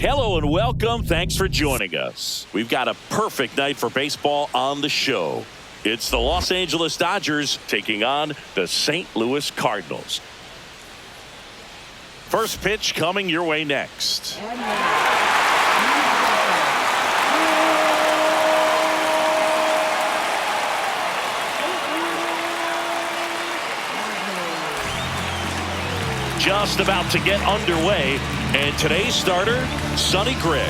Hello and welcome. Thanks for joining us. We've got a perfect night for baseball on the show. It's the Los Angeles Dodgers taking on the St. Louis Cardinals. First pitch coming your way next. Just about to get underway, and today's starter, Sonny Gray.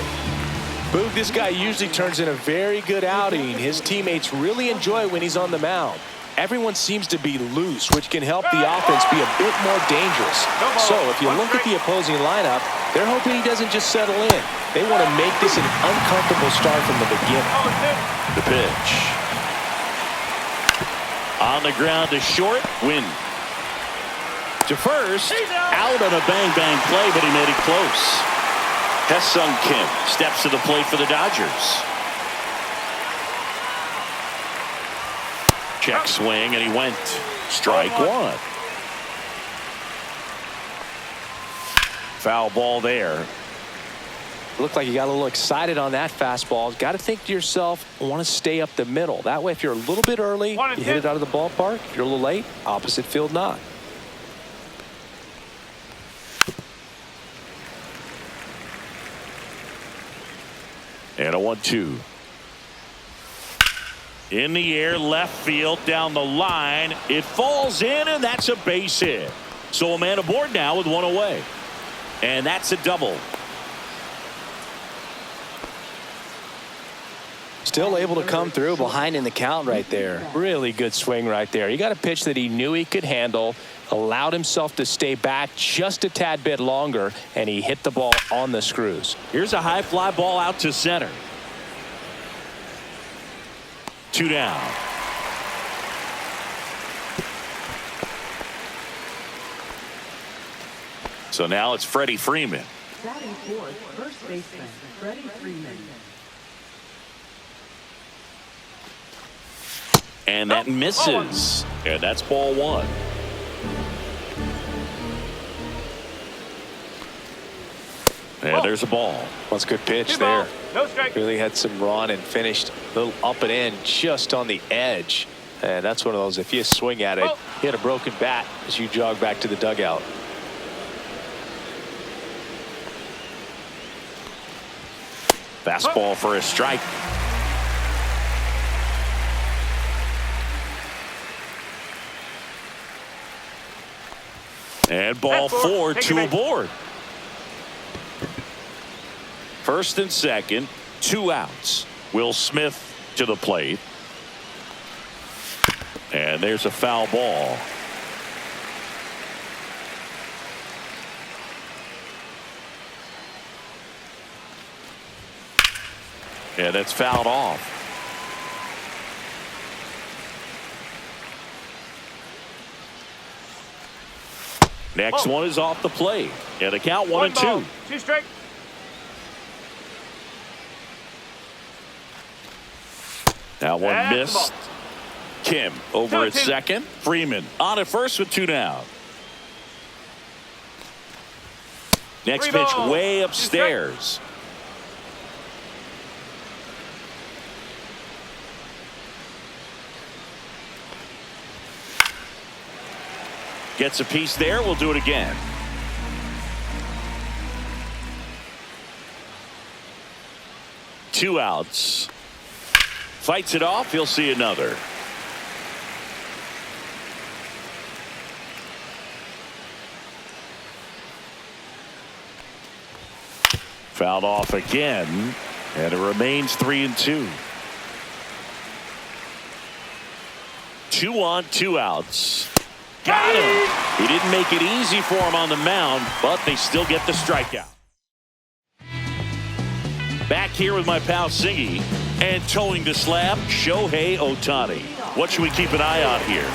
Boog, this guy usually turns in a very good outing. His teammates really enjoy when he's on the mound. Everyone seems to be loose, which can help the offense be a bit more dangerous. So if you look at the opposing lineup, they're hoping he doesn't just settle in. They want to make this an uncomfortable start from the beginning. The pitch. On the ground to short, win. To first, out on a bang-bang play, but he made it close. Ha-Seong Kim steps to the plate for the Dodgers. Check swing, and he went strike one. Foul ball there. Looked like you got a little excited on that fastball. Got to think to yourself, want to stay up the middle. That way, if you're a little bit early, you hit it out of the ballpark. If you're a little late, opposite field not. And a 1-2. In the air, left field, down the line. It falls in, and that's a base hit. So a man aboard now with one away. And that's a double. Still able to come through behind in the count right there. Really good swing right there. He got a pitch that he knew he could handle, allowed himself to stay back just a tad bit longer, and he hit the ball on the screws. Here's a high fly ball out to center. 2 down. So now it's Freddie Freeman. Batting fourth, first baseman, Freddie Freeman. And that misses. And that's ball one. And there's a ball. That's a good pitch there. Really had some run and finished a little up and in just on the edge. And that's one of those, if you swing at it, hit a broken bat as you jog back to the dugout. Fastball for a strike. And ball 4, 2 aboard. First and second, 2 outs. Will Smith to the plate. And there's a foul ball. And it's fouled off. Next one is off the plate. And the count 1-2. 2 strike. That one missed. Kim over at second. Freeman on at first with 2 down. Next pitch way upstairs. Gets a piece there. We'll do it again. Two outs. Fights it off. He'll see another. Fouled off again. And it remains 3-2. 2 on, 2 outs. Got him. He didn't make it easy for him on the mound, but they still get the strikeout. Back here with my pal Singy, and towing the slab, Shohei Ohtani. What should we keep an eye on here?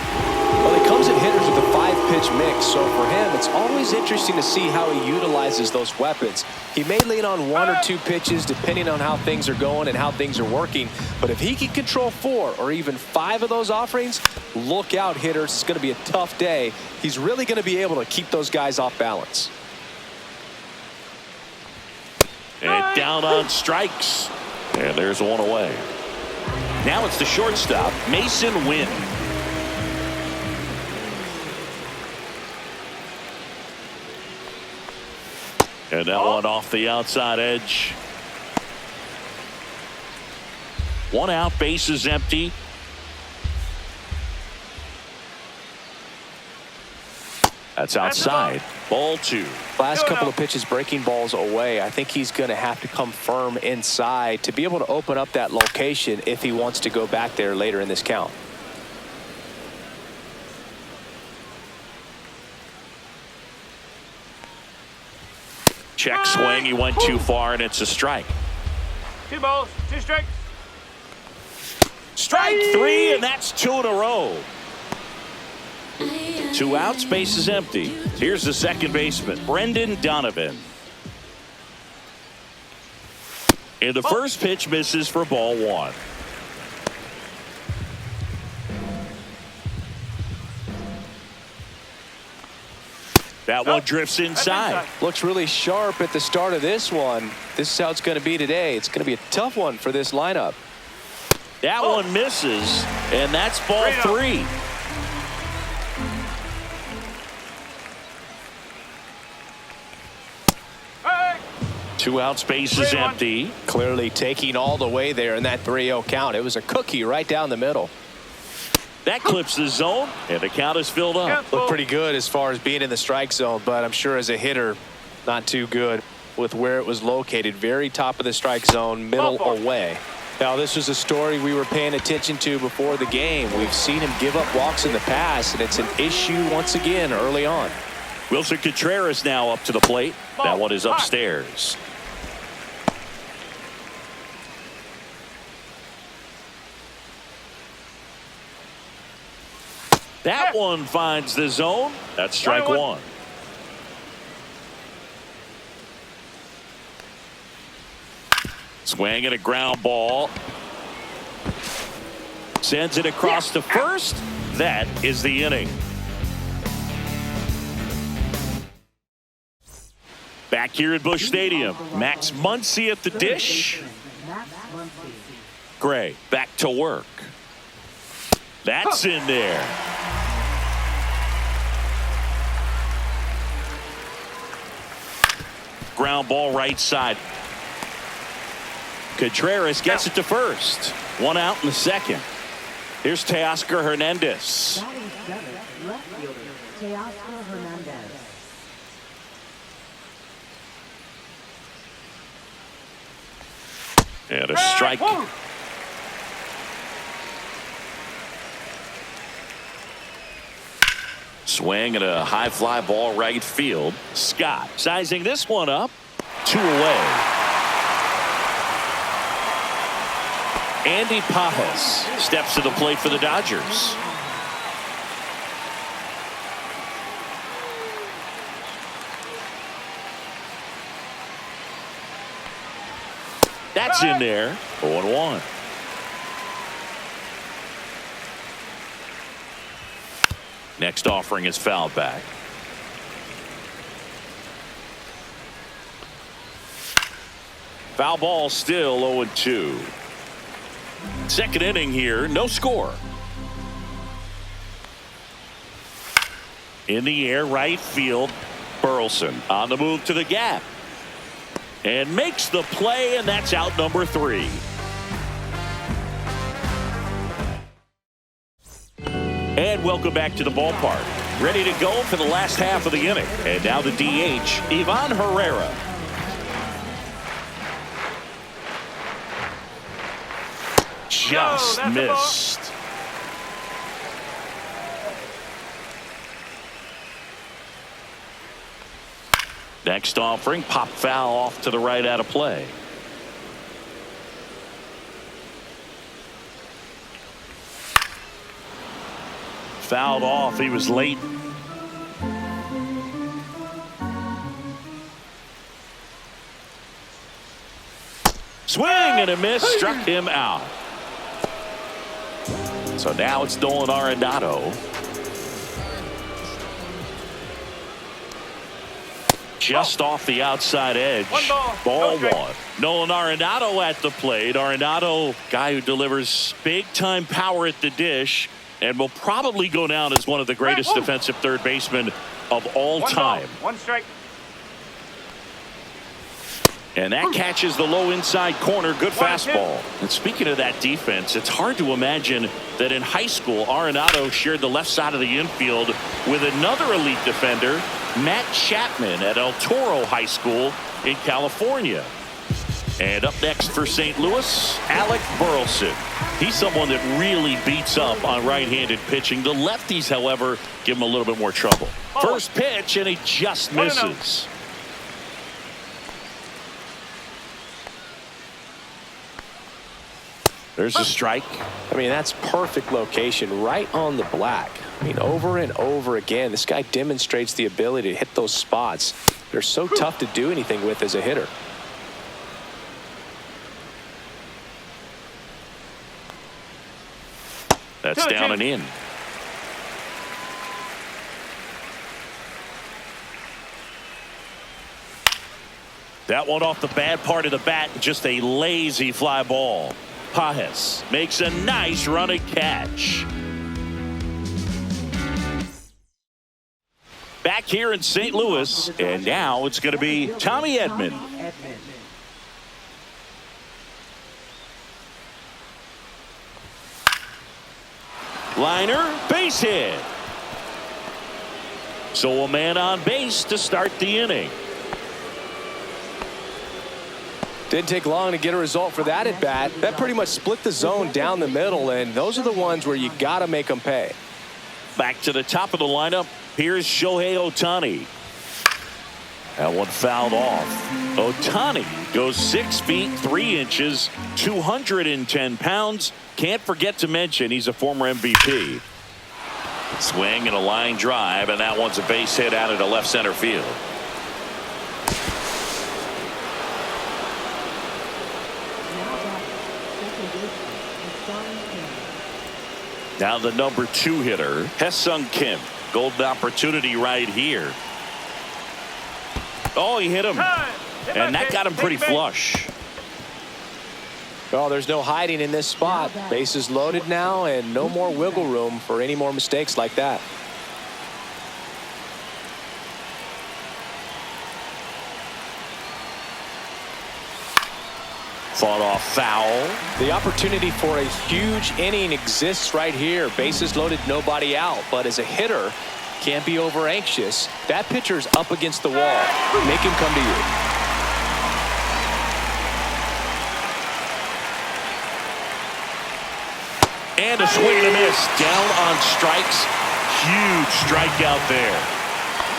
Well, he comes at hitters with a 5-pitch mix, so for him, it's always interesting to see how he utilizes those weapons. He may lean on 1 or 2 pitches depending on how things are going and how things are working, but if he can control 4 or even 5 of those offerings, look out, hitters. It's going to be a tough day. He's really going to be able to keep those guys off balance. And down on strikes. And there's one away. Now it's the shortstop, Mason Wynn. And that one off the outside edge. One out, bases empty. That's outside. Ball two. Last couple of pitches breaking balls away. I think he's going to have to come firm inside to be able to open up that location if he wants to go back there later in this count. Check swing. He went too far, and it's a strike. 2 balls, 2 strikes. Strike three, and that's 2 in a row. 2 outs, base is empty. Here's the second baseman, Brendan Donovan. And the first pitch misses for ball 1. That one drifts inside. Looks really sharp at the start of this one. This is how it's going to be today. It's going to be a tough one for this lineup. That one misses, and that's ball 3. Two outs, base is empty. Clearly taking all the way there in that 3-0 count. It was a cookie right down the middle. That clips the zone, and the count is filled up. Looked pretty good as far as being in the strike zone, but I'm sure as a hitter, not too good with where it was located. Very top of the strike zone, middle away. Now, this was a story we were paying attention to before the game. We've seen him give up walks in the past, and it's an issue once again early on. Wilson Contreras now up to the plate. That one is upstairs. That one finds the zone. That's strike 1. Swing and a ground ball. Sends it across to first. That is the inning. Back here at Busch Stadium, Max Muncy at the dish. Gray back to work. That's in there. Ground ball right side. Contreras gets it to first. 1 out in the second. Here's Teoscar Hernandez. Batting 7th, left fielder, Teoscar Hernandez. And a strike. Swing and a high fly ball right field. Scott sizing this one up. 2 away. Andy Pajas steps to the plate for the Dodgers. That's in there. 0-1. Next offering is fouled back. Foul ball still 0-2. Second inning here, no score. In the air, right field. Burleson on the move to the gap. And makes the play, and that's out number 3. And welcome back to the ballpark. Ready to go for the last half of the inning. And now the DH, Ivan Herrera. Just missed. Next offering, pop foul off to the right out of play. Fouled off. He was late. Swing and a miss. Struck him out. So now it's Nolan Arenado. Just off the outside edge. Ball one. Nolan Arenado at the plate. Arenado, guy who delivers big-time power at the dish and will probably go down as one of the greatest defensive third basemen of all time. One strike. And that catches the low inside corner. Good fastball. And speaking of that defense, it's hard to imagine that in high school, Arenado shared the left side of the infield with another elite defender, Matt Chapman at El Toro High School in California. And up next for St. Louis, Alec Burleson. He's someone that really beats up on right-handed pitching. The lefties, however, give him a little bit more trouble. First pitch, and he just misses. There's a strike. I mean, that's perfect location, right on the black. I mean, over and over again, this guy demonstrates the ability to hit those spots. They're so tough to do anything with as a hitter. That's down and in. That one off the bad part of the bat, just a lazy fly ball. Pages makes a nice running catch. Back here in St. Louis, and now it's going to be Tommy Edman. Liner, base hit. So a man on base to start the inning. Didn't take long to get a result for that at bat. That pretty much split the zone down the middle, and those are the ones where you got to make them pay. Back to the top of the lineup. Here's Shohei Ohtani. That one fouled off. Ohtani goes 6 feet 3 inches, 210 pounds. Can't forget to mention he's a former MVP. Swing and a line drive, and that one's a base hit out into left center field. Now the number 2 hitter, Ha-Seong Kim. Golden opportunity right here. Oh, he hit him. And that got him pretty flush. Well, there's no hiding in this spot. Bases loaded now, and no more wiggle room for any more mistakes like that. Fought off foul. The opportunity for a huge inning exists right here. Bases loaded, nobody out. But as a hitter, can't be over anxious. That pitcher's up against the wall. Make him come to you. And a swing and a miss. Down on strikes. Huge strikeout there.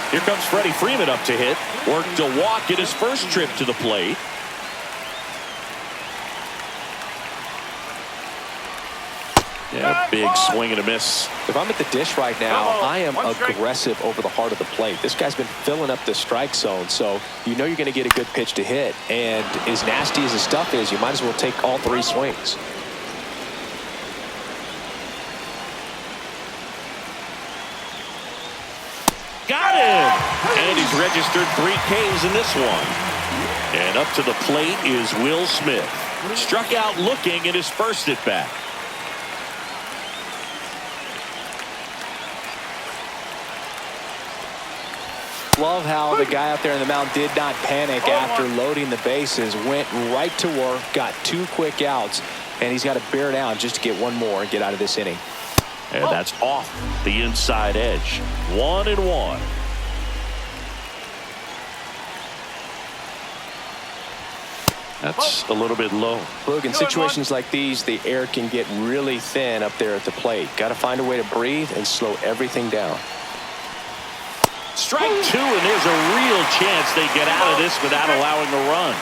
Here comes Freddie Freeman up to hit. Worked a walk in his first trip to the plate. Yeah, big swing and a miss. If I'm at the dish right now, I am aggressive over the heart of the plate. This guy's been filling up the strike zone, so you know you're going to get a good pitch to hit. And as nasty as the stuff is, you might as well take all 3 swings. Got him! And he's registered 3 Ks in this one. And up to the plate is Will Smith. Struck out looking at his first at bat. Love how the guy out there in the mound did not panic after loading the bases. Went right to work, got 2 quick outs, and he's got to bear down just to get 1 more and get out of this inning. And that's off the inside edge. 1-1. That's a little bit low. Look, in situations like these, the air can get really thin up there at the plate. Got to find a way to breathe and slow everything down. Strike 2, and there's a real chance they get out of this without allowing a run.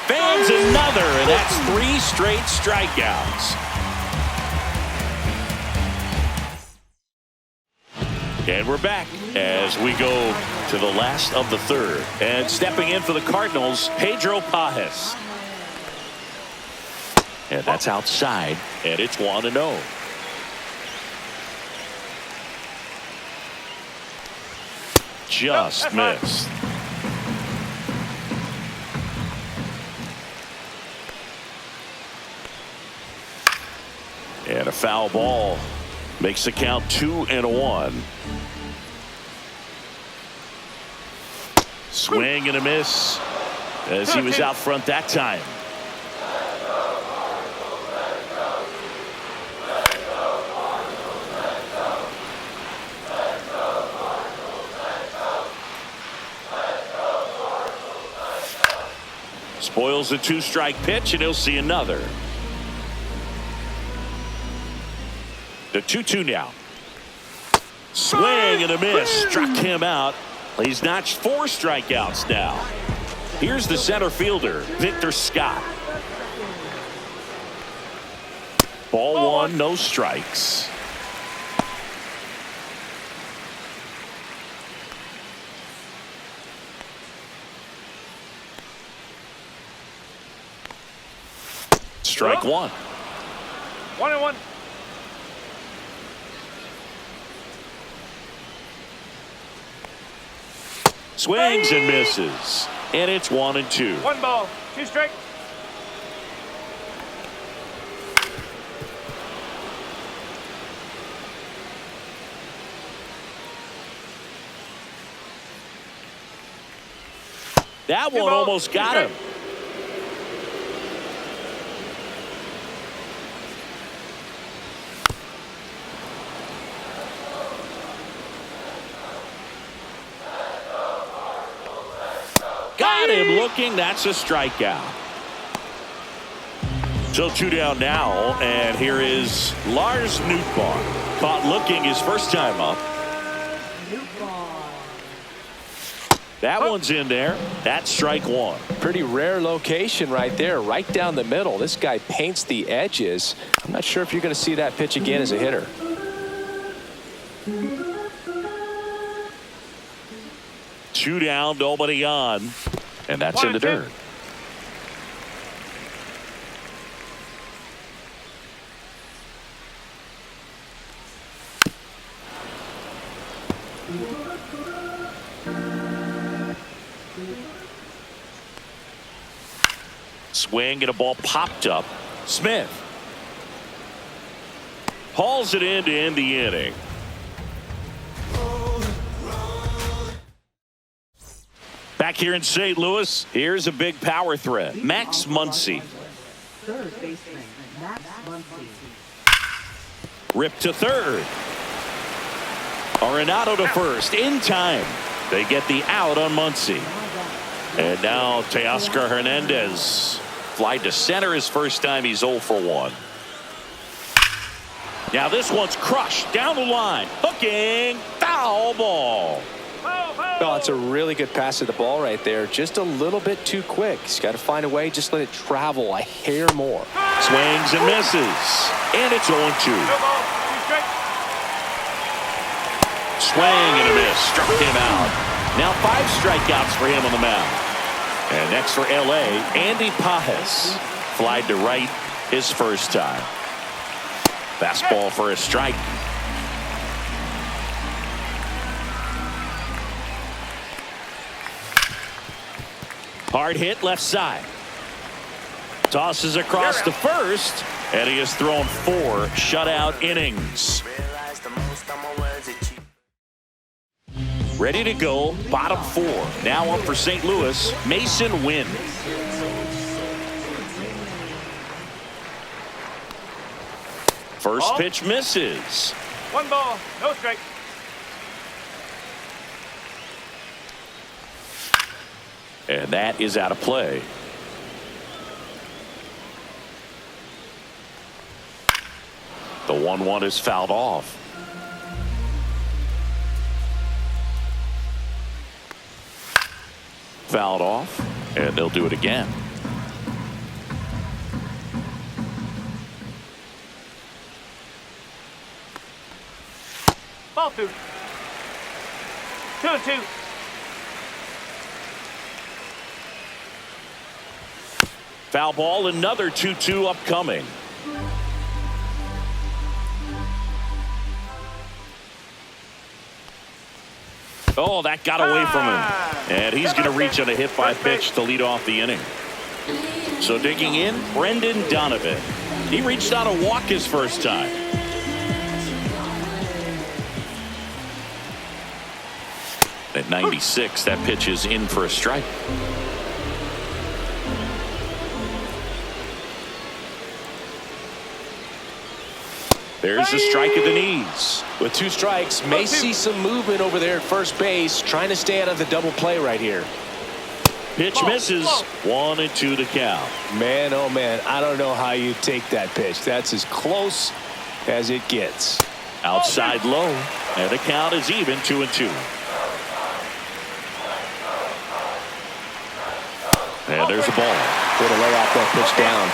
Fans another, and that's 3 straight strikeouts. And we're back as we go to the last of the 3rd. And stepping in for the Cardinals, Pedro Pages. And that's outside, and it's 1-0. just missed. And a foul ball makes the count 2-1. Swing and a miss as he was out front that time. Spoils the 2-strike pitch, and he'll see another. The 2-2 now. Swing and a miss. Struck him out. He's notched 4 strikeouts now. Here's the center fielder, Victor Scott. Ball 1, no strikes. Strike 1. 1-1. Swings and misses. And it's 1-2. 1 ball, 2 strike. That one almost got him. Got him looking. That's a strikeout. So 2 down now, and here is Lars Nootbaar. Caught looking his first time up. That one's in there. That's strike 1. Pretty rare location right there, right down the middle. This guy paints the edges. I'm not sure if you're going to see that pitch again as a hitter. Two down, nobody on, and that's in the dirt. Swing and a ball popped up. Smith hauls it in to end the inning. Back here in St. Louis, here's a big power threat. Max Muncy. Third baseman, Max Muncy. Ripped to third. Arenado to first in time. They get the out on Muncy. And now Teoscar Hernandez. Fly to center his first time. He's 0 for 1. Now this one's crushed down the line. Hooking. Foul ball. Oh, it's a really good pass to the ball right there. Just a little bit too quick. He's got to find a way. Just let it travel a hair more. Swings and misses. And it's 0-2. Swing and a miss. Struck him out. Now 5 strikeouts for him on the mound. And next for L.A., Andy Pajes. Flied to right his first time. Fastball for a strike. Hard hit left side. Tosses across to first, and he has thrown 4 shutout innings. Ready to go, bottom 4. Now up for St. Louis, Mason Wynn. First pitch misses. 1 ball, no strike. And that is out of play. The 1-1 is fouled off. Fouled off, and they'll do it again. Ball 2. 2-2. Foul ball, another 2-2 upcoming. Oh, that got away from him. And he's going to reach on a hit by pitch to lead off the inning. So digging in, Brendan Donovan. He reached on a walk his first time. At 96, that pitch is in for a strike. There's a strike at the knees. With 2 strikes, may see some movement over there at first base, trying to stay out of the double play right here. Pitch misses. 1-2 to count. Man, oh man, I don't know how you take that pitch. That's as close as it gets. Outside low, and the count is even 2-2. And there's a ball. Way to lay off that pitch down.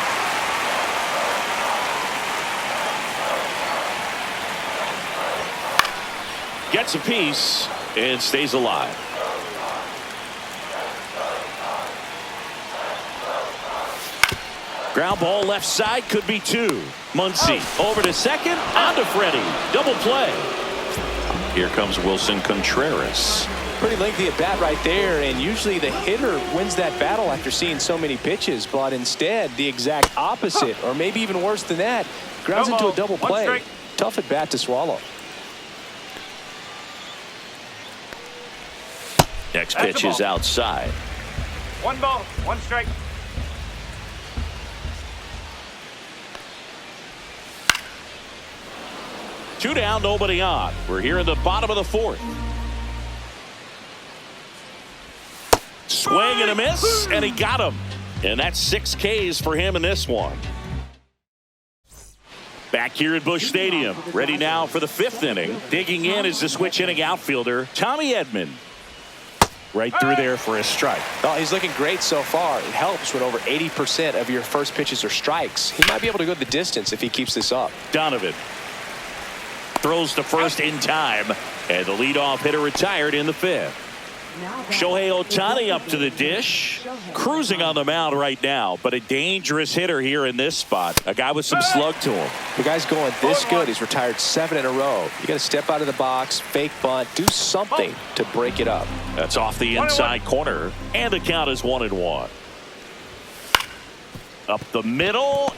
Gets a piece and stays alive. Ground ball left side, could be 2. Muncy over to second, on to Freddie. Double play. Here comes Wilson Contreras. Pretty lengthy at bat right there, and usually the hitter wins that battle after seeing so many pitches, but instead the exact opposite, or maybe even worse than that, grounds into a double play. Tough at bat to swallow. Next pitch is outside. 1 ball, 1 strike. Two down, nobody on. We're here in the bottom of the 4th. Swing and a miss, and he got him. And that's 6 Ks for him in this one. Back here at Busch Stadium, ready now for the 5th inning. Digging in is the switch inning outfielder, Tommy Edman. Right through there for a strike. Well, he's looking great so far. It helps when over 80% of your first pitches are strikes. He might be able to go the distance if he keeps this up. Donovan throws to first in time, and the leadoff hitter retired in the 5th. Shohei Ohtani up to the dish, cruising on the mound right now, but a dangerous hitter here in this spot. A guy with some slug to him. The guy's going this good. He's retired 7 in a row. You got to step out of the box, fake bunt, do something to break it up. That's off the inside corner, and the count is 1-1. Up the middle,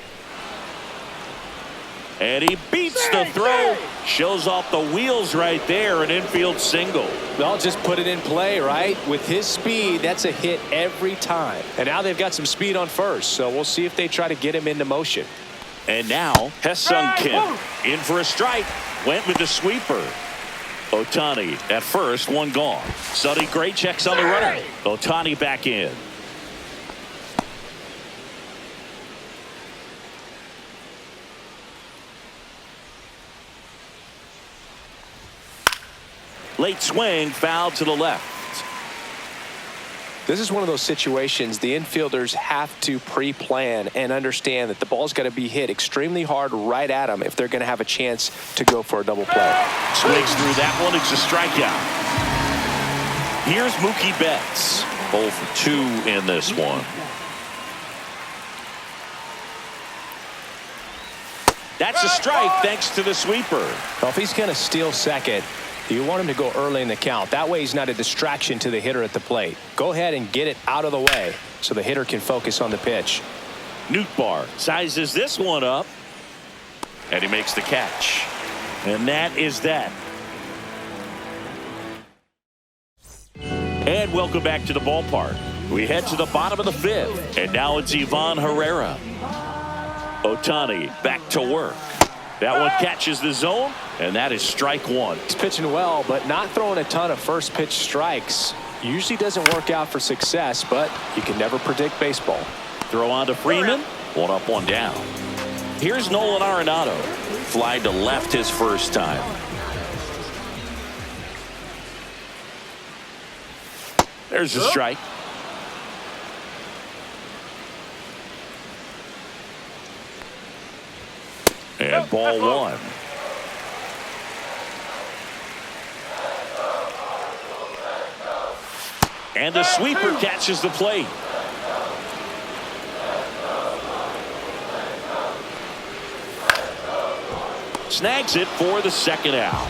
and he beats the throw. Shows off the wheels right there, an infield single. Well, just put it in play, right? With his speed, that's a hit every time. And now they've got some speed on first, so we'll see if they try to get him into motion. And now, Hesung Kim in for a strike. Went with the sweeper. Ohtani at first, 1 gone. Sonny Gray checks on the runner. Ohtani back in. Late swing, foul to the left. This is one of those situations the infielders have to pre-plan and understand that the ball's got to be hit extremely hard right at them if they're going to have a chance to go for a double play. Swings through that one. It's a strikeout. Here's Mookie Betts. 0 for 2 in this one. That's a strike thanks to the sweeper. Well, if he's going to steal second, you want him to go early in the count. That way he's not a distraction to the hitter at the plate. Go ahead and get it out of the way so the hitter can focus on the pitch. Nootbaar sizes this one up, and he makes the catch. And that is that. And welcome back to the ballpark. We head to the bottom of the 5th, and now it's Ivan Herrera. Ohtani back to work. That one catches the zone, and that is strike 1. He's pitching well, but not throwing a ton of first pitch strikes. Usually doesn't work out for success, but you can never predict baseball. Throw on to Freeman. 1 up, 1 down. Here's Nolan Arenado. Fly to left his first time. There's a strike. And ball 1. And the sweeper catches the plate. Snags it for the second out.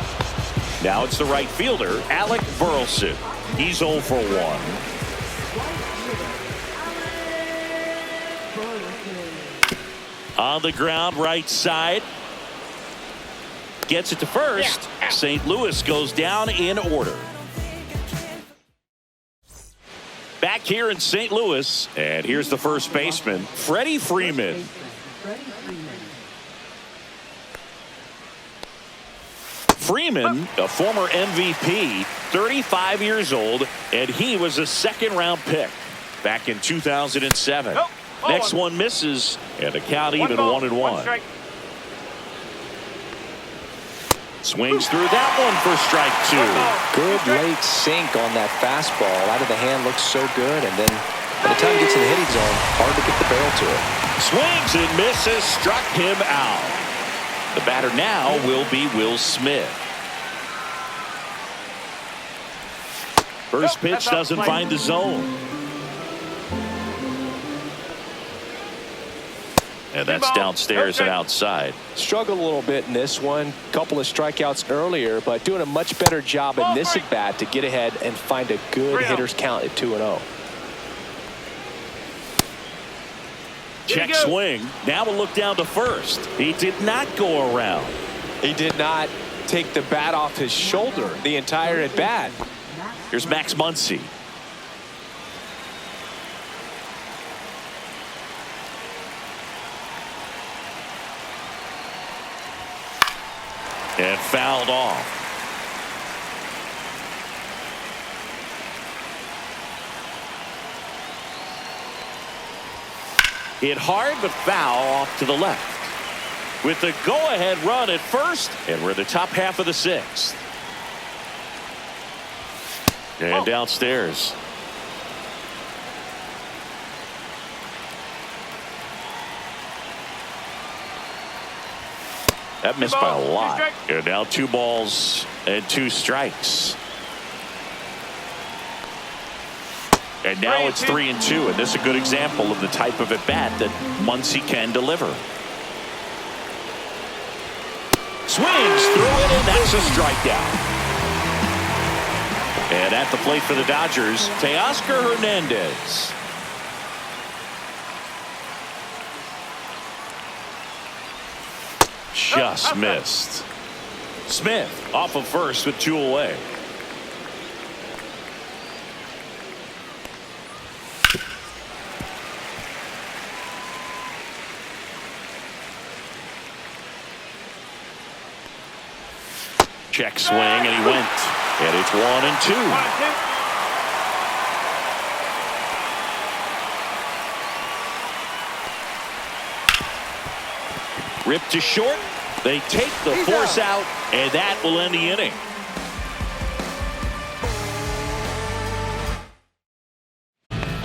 Now it's the right fielder, Alec Burleson. He's 0 for 1. On the ground, right side. Gets it to first. St. Louis goes down in order. Back here in St. Louis, and here's the first baseman, Freddie Freeman. Freeman, a former MVP, 35 years old, and he was a second-round pick back in 2007. Next one misses, and the count even 1-1. Swings through that one for strike 2. Good late sink on that fastball. Out of the hand looks so good, and then by the time he gets in the hitting zone, hard to get the barrel to it. Swings and misses, struck him out. The batter now will be Will Smith. First pitch doesn't find the zone. And that's downstairs and outside. Struggled a little bit in this one. Couple of strikeouts earlier, but doing a much better job in this at bat to get ahead and find a good hitter's count at 2-0. Check swing. Now we'll look down to first. He did not go around. He did not take the bat off his shoulder the entire at bat. Here's Max Muncy. And fouled off. Hit hard but foul off to the left. With the go-ahead run at first, and we're in the top half of the 6th. And downstairs. That missed by a lot. And now 2 balls and 2 strikes. And now it's 3-2, and this is a good example of the type of at-bat that Muncy can deliver. Swings through it, and that's a strikeout. And at the plate for the Dodgers, Teoscar Hernandez. Just missed. Smith off of first with 2 away. Check swing, and he went. And it's 1-2. Ripped to short. They take the force out, and that will end the inning.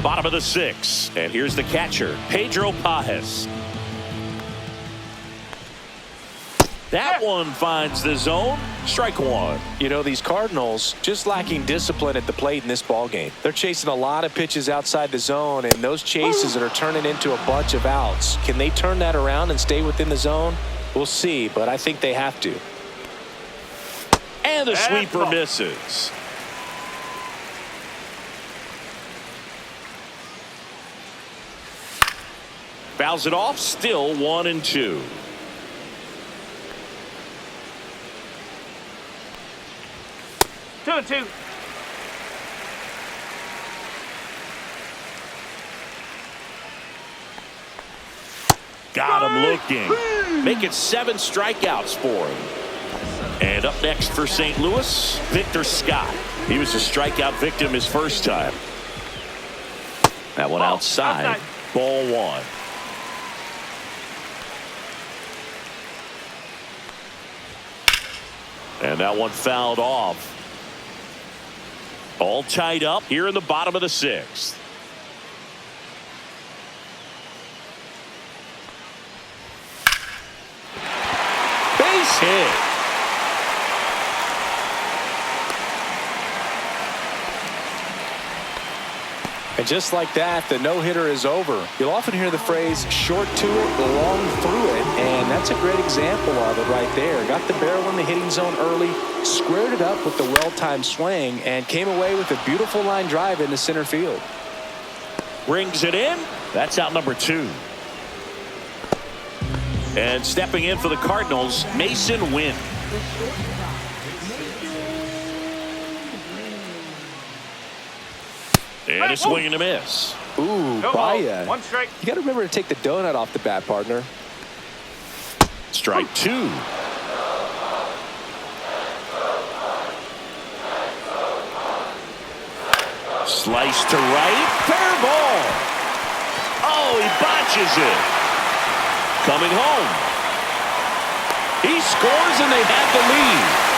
Bottom of the 6th, and here's the catcher, Pedro Pajes. That one finds the zone. Strike 1. You know, these Cardinals just lacking discipline at the plate in this ball game. They're chasing a lot of pitches outside the zone, and those chases that are turning into a bunch of outs. Can they turn that around and stay within the zone? We'll see, but I think they have to. And the sweeper misses. Fouls it off. Still 1-2. Two and two. Got him looking. Make it 7 strikeouts for him. And up next for St. Louis, Victor Scott. He was a strikeout victim his first time. That one outside. Ball 1. And that one fouled off. All tied up here in the bottom of the 6th. Base hit. And just like that, the no-hitter is over. You'll often hear the phrase, short to it, long through it, and that's a great example of it right there. Got the barrel in the hitting zone early, squared it up with the well-timed swing, and came away with a beautiful line drive into center field. Brings it in. That's out number 2. And stepping in for the Cardinals, Mason Wynn. And a swing and a miss. Ooh, No Baya. ball. 1 strike. You got to remember to take the donut off the bat, partner. Strike 2. Slice to right. Fair ball. Oh, he botches it. Coming home. He scores and they have the lead.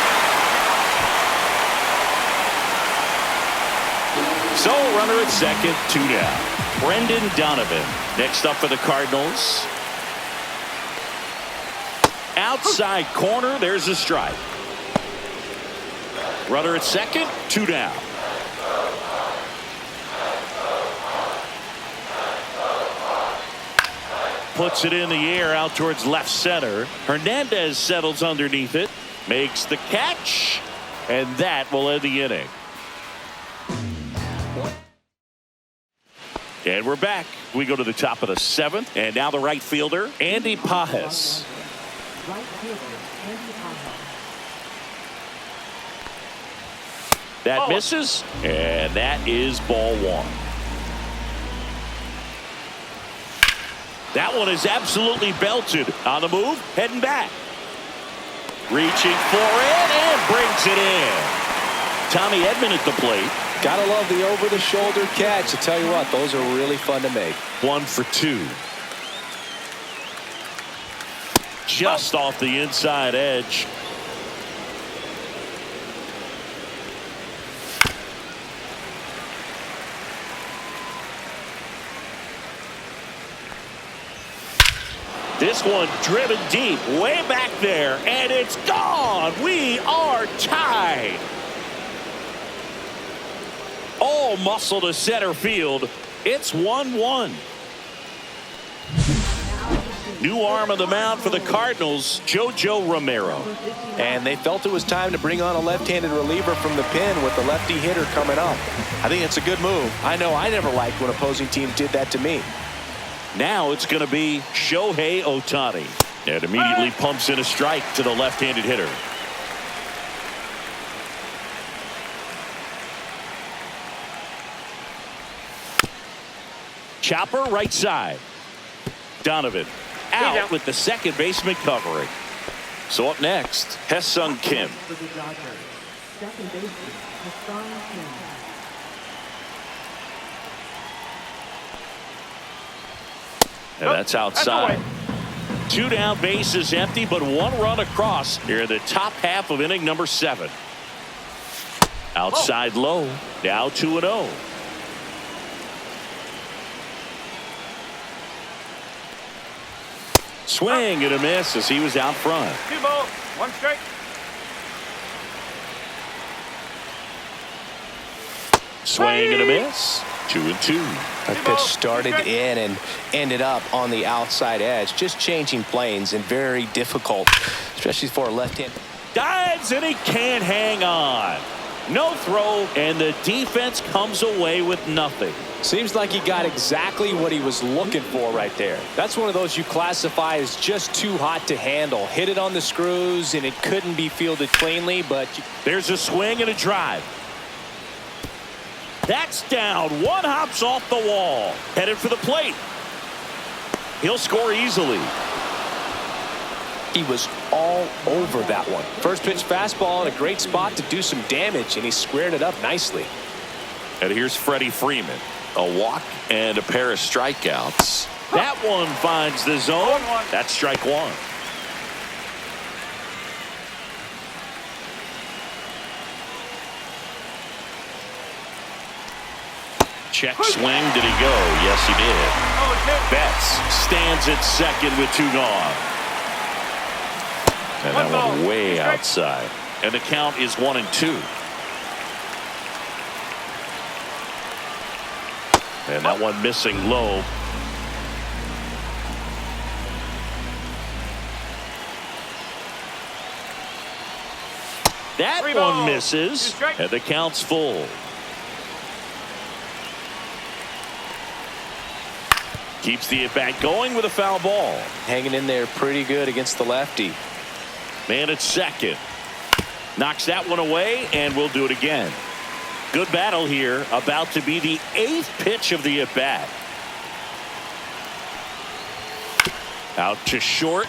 So runner at second, 2 down. Brendan Donovan next up for the Cardinals. Outside corner, there's a strike. Runner at second, 2 down. Puts it in the air out towards left center. Hernandez settles underneath it, makes the catch, and that will end the inning. And we're back. We go to the top of the 7th, and now the right fielder, Andy Pajes. Right fielder, Andy Pajes. That misses, and that is ball 1. That one is absolutely belted. On the move, heading back. Reaching for it, and brings it in. Tommy Edman at the plate. Gotta love the over-the-shoulder catch. I tell you what, those are really fun to make. 1 for 2. Just off the inside edge. This one driven deep, way back there, and it's gone. We are tied. All muscle to center field. It's 1-1. New arm of the mound for the Cardinals, JoJo Romero. And they felt it was time to bring on a left-handed reliever from the pen with the lefty hitter coming up. I think it's a good move. I know I never liked when opposing teams did that to me. Now it's going to be Shohei Ohtani. And immediately pumps in a strike to the left-handed hitter. Chopper right side. Donovan out with the second baseman covering. So up next, Hae-Sung Kim. For the Dodgers, second baseman, Hae-Sung Kim. And that's outside. 2 down, bases empty, but 1 run across here in the top half of inning number 7. Outside low, now 2-0. Swing and a miss as he was out front. 2 balls, 1 strike. Swing and a miss. 2-2. That pitch started in and ended up on the outside edge. Just changing planes and very difficult, especially for a left-hand. Dives and he can't hang on. No throw, and the defense comes away with nothing. Seems like he got exactly what he was looking for right there. That's one of those you classify as just too hot to handle. Hit it on the screws, and it couldn't be fielded cleanly, but... There's a swing and a drive. That's down. 1 hops off the wall. Headed for the plate. He'll score easily. He was all over that one. First pitch fastball in a great spot to do some damage, and he squared it up nicely. And here's Freddie Freeman. A walk and a pair of strikeouts. That one finds the zone. That's strike 1. Check swing. Did he go? Yes, he did. Betts stands at second with 2 gone. And that one way outside. And the count is 1-2. And that one missing low. That one misses, and the count's full. Keeps the at-bat going with a foul ball. Hanging in there pretty good against the lefty. Man at second. Knocks that one away, and we'll do it again. Good battle here. About to be the 8th pitch of the at-bat. Out to short.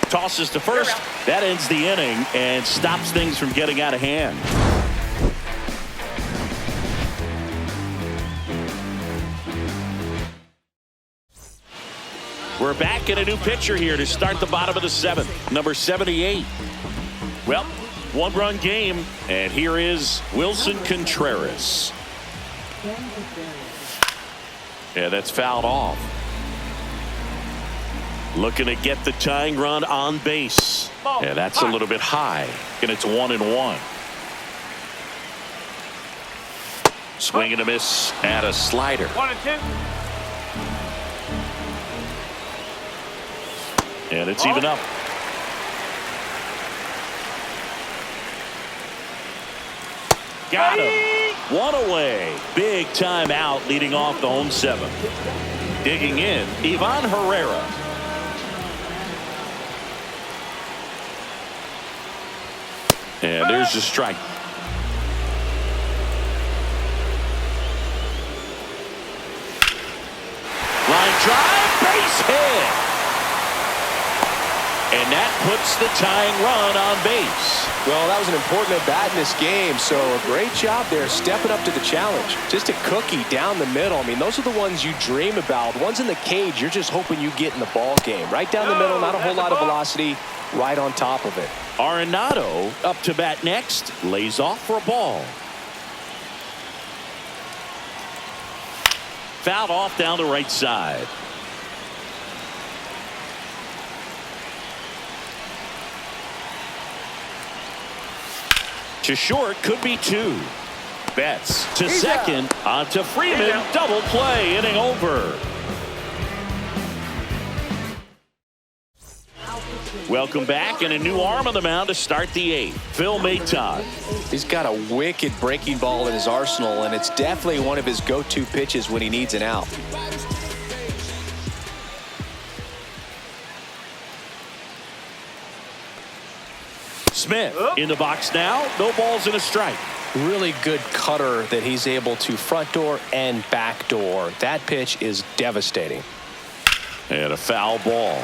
Tosses to first. That ends the inning and stops things from getting out of hand. We're back in a new pitcher here to start the bottom of the 7th. Number 78. Well, one-run game, and here is Wilson Contreras. Yeah, that's fouled off. Looking to get the tying run on base. Yeah, that's a little bit high, and it's 1-1. Swing and a miss at a slider. 1-2. And it's even up. Got him. One away. Big time out leading off the home 7th. Digging in, Ivan Herrera. And there's a strike. Line drive, base hit. And that puts the tying run on base. Well, that was an important at-bat in this game, so a great job there stepping up to the challenge. Just a cookie down the middle. I mean, those are the ones you dream about. Ones in the cage, you're just hoping you get in the ball game. Right down the middle, not a whole lot of velocity, right on top of it. Arenado up to bat next, lays off for a ball. Fouled off down the right side. To short, could be 2. Betts to second, on to Freeman, double play, inning over. Welcome back, and a new arm on the mound to start the 8th. Phil Maton. He's got a wicked breaking ball in his arsenal, and it's definitely one of his go-to pitches when he needs an out. Smith in the box now. No balls and a strike. Really good cutter that he's able to front door and back door. That pitch is devastating. And a foul ball.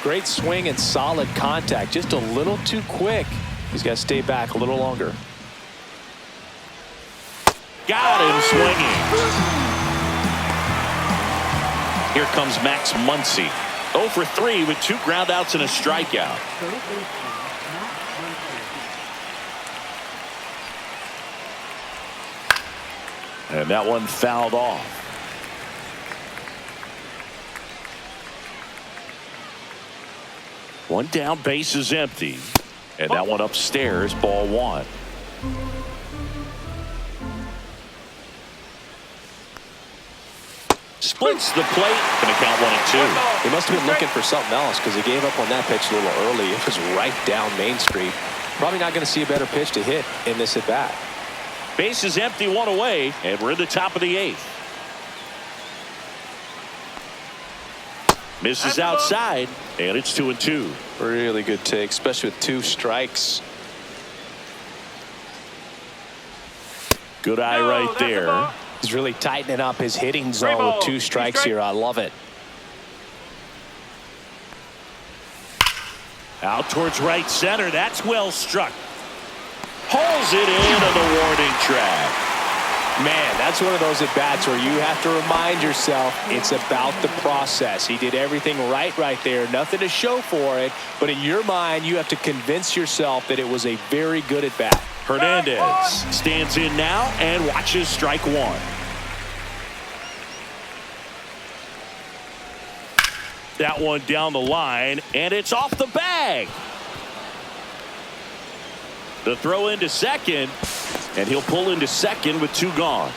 Great swing and solid contact. Just a little too quick. He's got to stay back a little longer. Got him swinging. Here comes Max Muncy. 0 for 3 with 2 groundouts and a strikeout. And that one fouled off. One down, base is empty. And that one upstairs, ball 1. Splits the plate. Gonna count 1-2. He must have been looking for something else because he gave up on that pitch a little early. It was right down Main Street. Probably not going to see a better pitch to hit in this at bat. Base is empty, 1 away, and we're in the top of the 8th. Misses outside, and it's 2-2. Really good take, especially with 2 strikes. Good eye right there. He's really tightening up his hitting zone with 2 strikes here. I love it. Out towards right center. That's well struck. Hauls it into the warning track. Man, that's one of those at-bats where you have to remind yourself it's about the process. He did everything right there. Nothing to show for it. But in your mind, you have to convince yourself that it was a very good at-bat. Hernandez stands in now and watches strike 1. That one down the line, and it's off the bag. The throw into second. And he'll pull into second with 2 gone.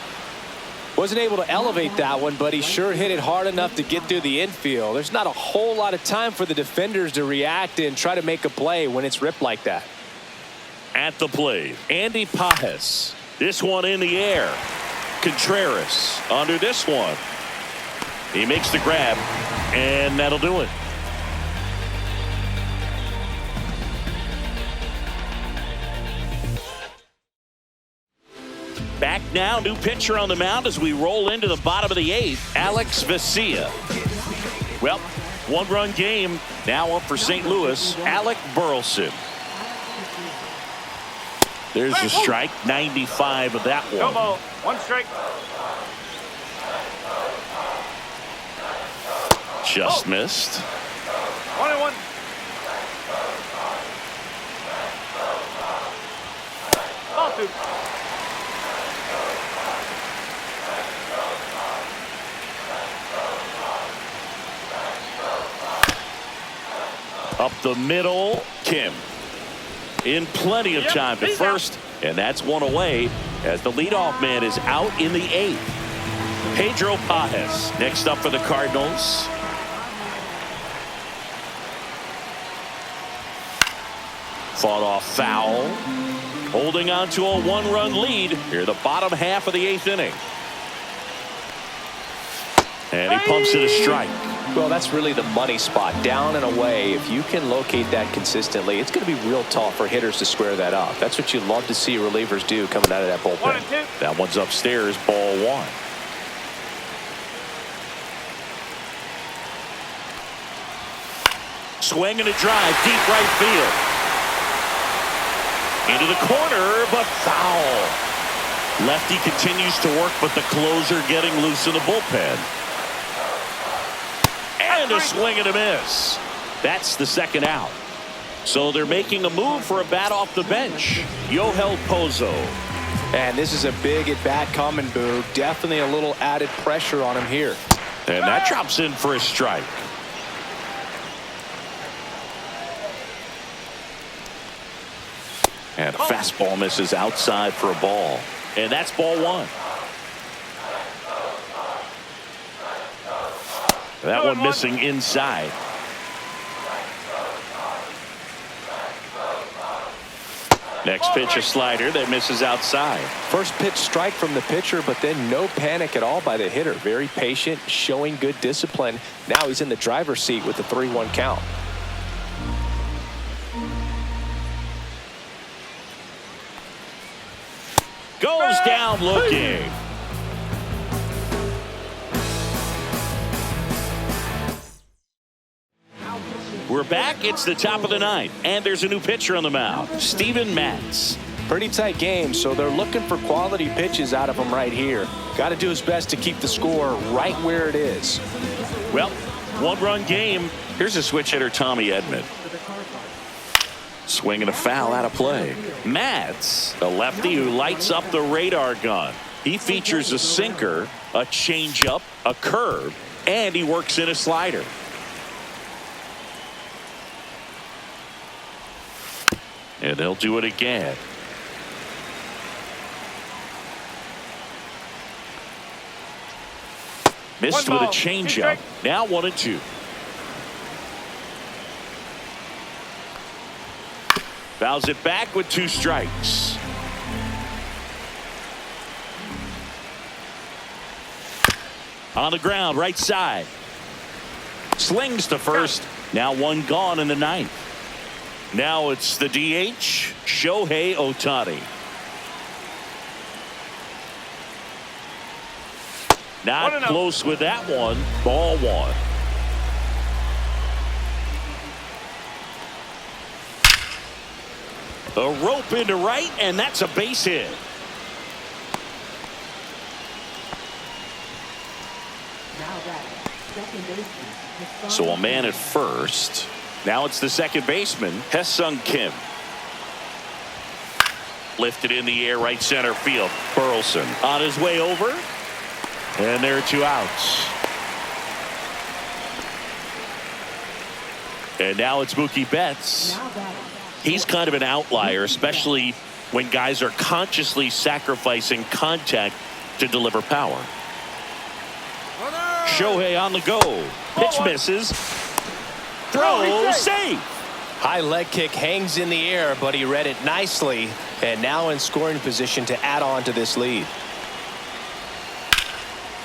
Wasn't able to elevate that one, but he sure hit it hard enough to get through the infield. There's not a whole lot of time for the defenders to react and try to make a play when it's ripped like that. At the plate, Andy Pajes. This one in the air. Contreras under this one. He makes the grab, and that'll do it. Back now, new pitcher on the mound as we roll into the bottom of the 8th, Alex Vesia. Well, 1-run game now up for St. Louis, Alec Burleson. There's the strike, 95 of that one. No ball, 1 strike. Just missed. 1-1. Ball 2. Up the middle, Kim. In plenty of time to first, and that's one away as the leadoff man is out in the 8th. Pedro Pajes next up for the Cardinals. Fought off foul. Holding on to a 1-run lead here, the bottom half of the 8th inning. And he pumps it a strike. Well, that's really the money spot, down and away. If you can locate that consistently, it's going to be real tough for hitters to square that up. That's what you love to see relievers do coming out of that bullpen. 1-2. That one's upstairs, ball 1. Swing and a drive, deep right field. Into the corner, but foul. Lefty continues to work, but the closer getting loose in the bullpen. And a swing and a miss. That's the 2nd out. So they're making a move for a bat off the bench. Yohel Pozo. And this is a big at-bat coming, Boog. Definitely a little added pressure on him here. And that drops in for a strike. And a fastball misses outside for a ball. And that's ball 1. That one missing inside. Next pitch, a slider that misses outside. First pitch strike from the pitcher, but then no panic at all by the hitter. Very patient, showing good discipline. Now he's in the driver's seat with the 3-1 count. Goes down looking. We're back. It's the top of the 9th, and there's a new pitcher on the mound, Steven Matz. Pretty tight game, so they're looking for quality pitches out of him right here. Got to do his best to keep the score right where it is. Well, 1-run game. Here's a switch hitter, Tommy Edman. Swing and a foul out of play. Matz, the lefty who lights up the radar gun. He features a sinker, a changeup, a curve, and he works in a slider. And they'll do it again. Missed with a changeup. Now 1-2. Fouls it back with 2 strikes. On the ground, right side. Slings to first. Now 1 gone in the 9th. Now it's the DH, Shohei Ohtani. Not close with that one. Ball 1. The rope into right, and that's a base hit. So a man at first. Now it's the second baseman, Hae-Sung Kim. Lifted in the air, right center field. Burleson on his way over. And there are 2 outs. And now it's Mookie Betts. He's kind of an outlier, especially when guys are consciously sacrificing contact to deliver power. Shohei on the go. Pitch misses. Throw, save. High leg kick hangs in the air, but he read it nicely, and now in scoring position to add on to this lead.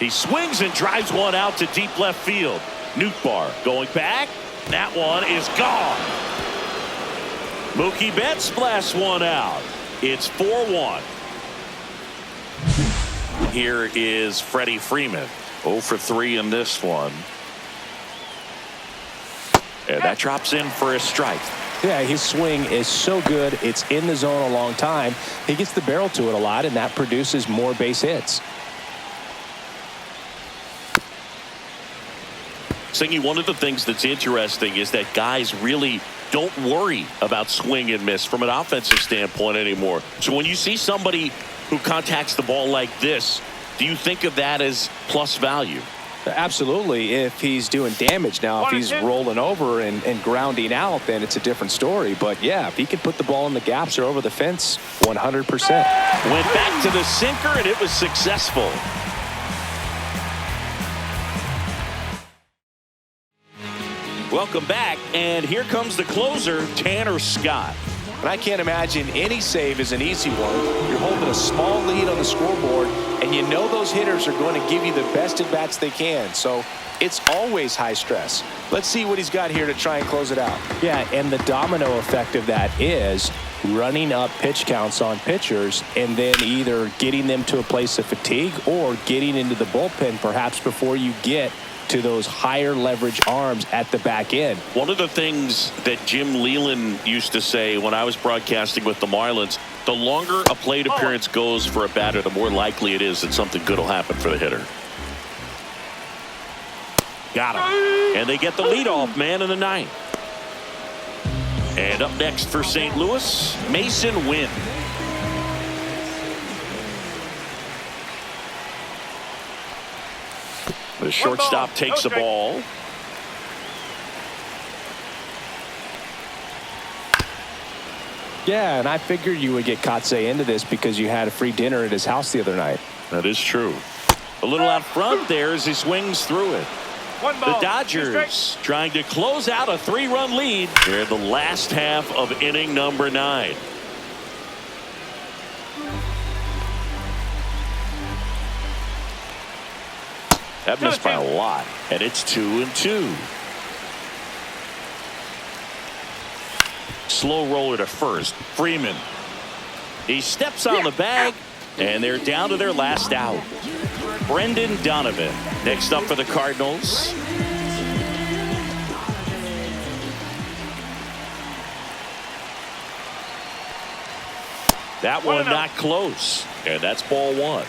He swings and drives one out to deep left field. Nootbaar going back. That one is gone. Mookie Betts blasts one out. It's 4-1. Here is Freddie Freeman. 0 for 3 in this one. And that drops in for a strike. Yeah, his swing is so good. It's in the zone a long time. He gets the barrel to it a lot, and that produces more base hits. Singy, one of the things that's interesting is that guys really don't worry about swing and miss from an offensive standpoint anymore. So when you see somebody who contacts the ball like this, do you think of that as plus value? Absolutely, if he's doing damage. Now, if he's rolling over and grounding out, then it's a different story. But, yeah, if he can put the ball in the gaps or over the fence, 100%. Went back to the sinker, and it was successful. Welcome back, and here comes the closer, Tanner Scott. And I can't imagine any save is an easy one. You're holding a small lead on the scoreboard, and you know those hitters are going to give you the best at-bats they can. So it's always high stress. Let's see what he's got here to try and close it out. Yeah, and the domino effect of that is running up pitch counts on pitchers and then either getting them to a place of fatigue or getting into the bullpen perhaps before you get to those higher leverage arms at the back end. One of the things that Jim Leland used to say when I was broadcasting with the Marlins, the longer a plate appearance goes for a batter, the more likely it is that something good will happen for the hitter. Got him. And they get the leadoff man in the ninth. And up next for St. Louis, Mason Wynn. The shortstop takes the ball. Yeah, and I figured you would get Kotsay into this because you had a free dinner at his house the other night. That is true. A little out front there as he swings through it. The Dodgers trying to close out a 3-run lead here in the last half of inning number 9. That missed by a lot, and it's 2-2. Slow roller to first. Freeman. He steps on the bag, and they're down to their last out. Brendan Donovan next up for the Cardinals. That one not close, and that's ball 1.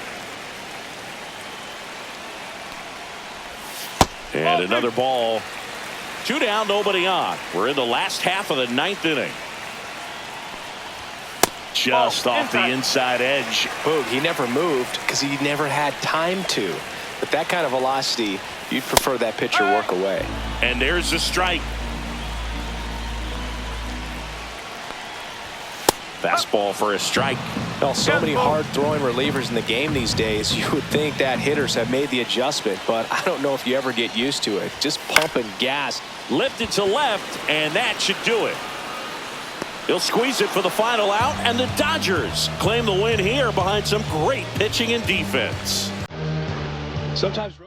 And another ball. 2 down, nobody on. We're in the last half of the 9th inning. Just off the inside edge. Boog, he never moved because he never had time to. But that kind of velocity, you'd prefer that pitcher work away. And there's the strike. Fastball for a strike. Well, so many hard-throwing relievers in the game these days, you would think that hitters have made the adjustment, but I don't know if you ever get used to it. Just pumping gas. Lifted to left, and that should do it. He'll squeeze it for the final out, and the Dodgers claim the win here behind some great pitching and defense. Sometimes